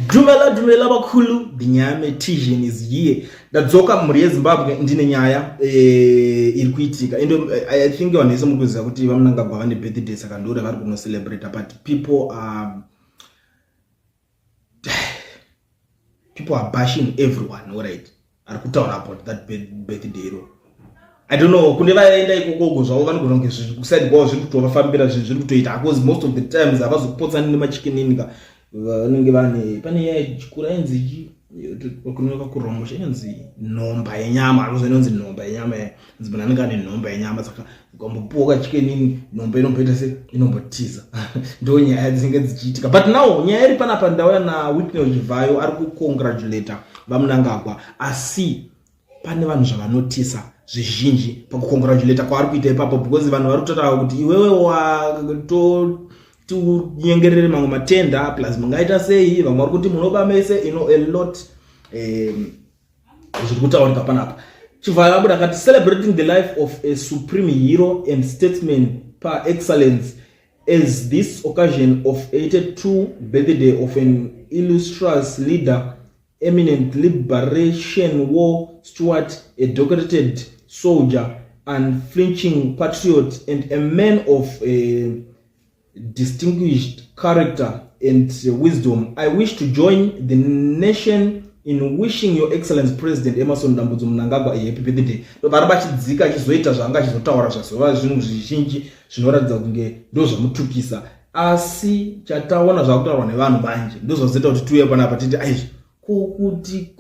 Dumela bakulu Binyame Tijan is here. Ndadzoka muri yeZimbabwe ndine nyaya iri kuitika. I think wanese mukuziva kuti vamunangagwa vane birthday saka ndore vari kuno celebrate, but people are bashing everyone, alright. Ari kutaura about that birthday ro. I don't know, kune vaenda ikoko zvavo vanogona kunge kuside kwavo zviri kutovafambira zvinhu zviri kutoita, because most of the times havazopotsa nemachikininga vanenge pane chikura inzi kunoka kuromosha inzi nhomba yenyama, inonzi nhomba yenyama, inzi munhu anenge ane nhomba yenyama, saka ukambopuwa kachikenini nhomba inomboita se inombotiza ndo nyaya dzinenge dzichiitika. But now nyaya iri panapa ndauya naWhitney Chivhayo ari kukongratulata vamunangagwa, asi pane vanhu zvavanotisa zvizhinji pakukongratulata kwaari kuita ipapo, because vanhu vari kutotaura kuti iwewe tunyengerere mamwe matenda plus mungaita sei, vamwe vari kuti munoba mese a lot zviri kutaurika panapa. Chivhayo abuda akati celebrating the life of a supreme hero and statesman par excellence as this occasion of 82 birthday of an illustrious leader, eminent liberation war steward, a decorated soldier, unflinching patriot, and a man of distinguished character and wisdom. I wish to join the nation in wishing your excellence President Emmerson Dambudzo Mnangagwa a happy birthday. Vari vachidzika achizoita zvanga achizotaura zvazova zvinhu zvizhinji zvinoratidza kunge ndo zvamutukisa, asi chataona zvakutaurwa nevanhu vanje ndo zvazoita kuti tiuye panapa titi aizvi kuti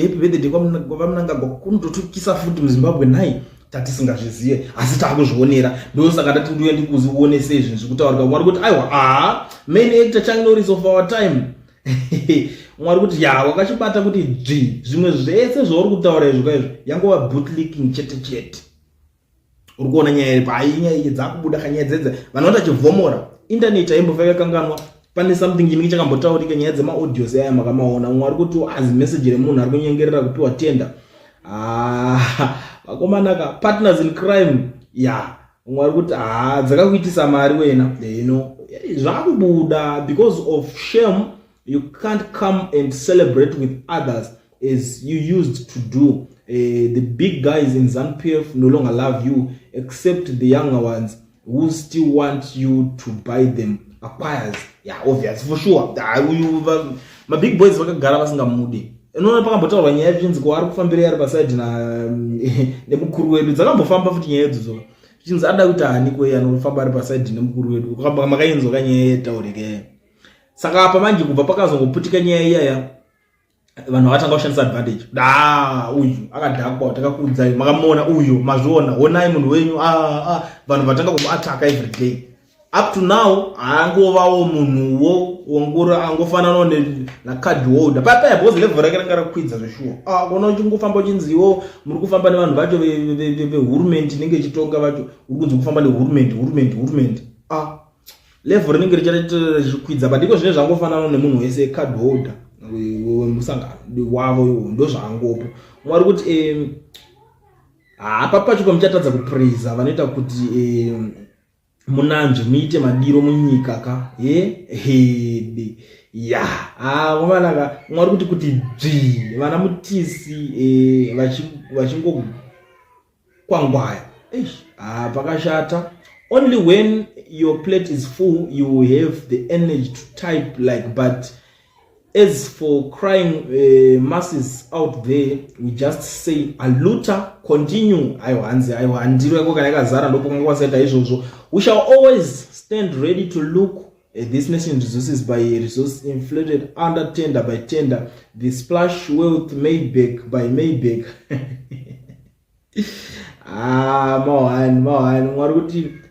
happy birthday kwaMnangagwa kunototukisa futi muZimbabwe nhai tatisingazvizive, asi takuzvionera. Ndo saka tati ndiuye ndikuzione sei zvinhu zvekutaurika. Mwari kuti aiwa main actor Chuck Norris of our time mwari kuti wakachibata kuti zvimwe zvese zvauri kutaura izvo kaizvo yangova bootlicking chete. Uri kuona nyaya iri nyaya dzakubuda kanyaya dzedze vanhu vatachivhomora internet aimbofika yakanganwa. Pane something chinenge chakambotaurika nyaya dzemaaudios aya makamaona. Mwari kuti azi message remunhu ari kunyengerera kupiwa tenda. Vakomanaka partners in crime mwari kuti dzakakuitisa mari wena zvakubuda because of shame. You can't come and celebrate with others as you used to do. The big guys in ZANU-PF no longer love you, except the younger ones who still want you to buy them acquires. Obvious for sure. My big boys vakagara vasingamudi. Unoona pakambotaurwa nyaya zvinzi kwari kufambira ari paside nemukuru wedu, dzakambofamba futi nyaya idzodzo zvinzi ada kuti ani kwei anofamba ari paside nemukuru wedu, makainzwa nyaya yetaurike. Saka apa manje kubva pakazongoputika nyaya iyaya vanhu vatanga kushandisa advantage. Uyu akadhakwa, takakuudzai, makamuona uyu, mazviona, onai munhu wenyu. Vanhu vatanga kumuataka every day. Up to now angovawo munhuwo wongura angofanana card holder papa boss level rake ranga rakwidza zveshuwa. Kona uchingofamba uchinziwo muri kufamba nevanhu vacho vehurumende inenge ichitonga vacho, uri kunzi kufamba nehurumende. Level rinenge richikwidza, but iko zvine zvangofanana nemunhu wese card holder wemusangano wavo ndo zvangopo. Mwari kuti papacho pamuchatadza kupraisa vanoita kuti munanzve muite madiro munyika ka mwanaka. Mwari kuti vana mutisi vachingokwangwaya pakashata. Only when your plate is full you have the energy to type but as for crying masses out there, we just say aluta, continue. Ndiro yako kana yakazara ndopo kwangwasaita izvozvo. We shall always stand ready to look at this nation's resources by resource inflated under tender by tender, the splash wealth made back by Maybach.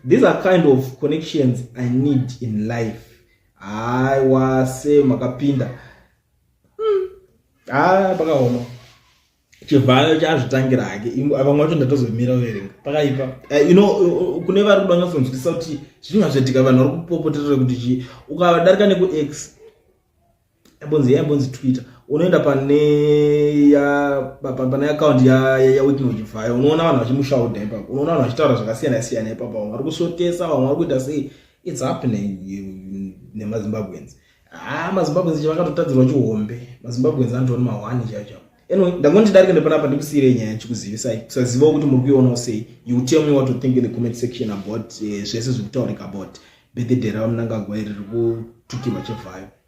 These are kind of connections I need in life. Makapinda. Pakaona Chivhayo chazvitangira hake vamwe vacho ndatozomira verenga pakaipa. Kune vari kuda kunyatsonzwisisa kuti zvinhu zvazoitika, vanhu vari kupopoterera kuti ukadarika nekuX yambonzi Twitter, unoenda pane account yaWhitney Chivhayo, unoona vanhu vachimushaudha ipapo, unoona vanhu vachitaura zvakasiyana ipapo, vamwe vari kusotesa, vamwe vari kuita sei. It's happening nemaZimbabweans. maZimbabweans vakatotadzirwa chihombe. maZimbabweans anotoni mahwani chacho. Anyway, ndangoti darike panapa ndikusiyire nyaya chikuzivisai. Kusaziva kuti muri kuiona sei. You tell me what you think in the comment section about zvese zviri kutaurika about birthday raMnangagwa riri kutukirwa che5.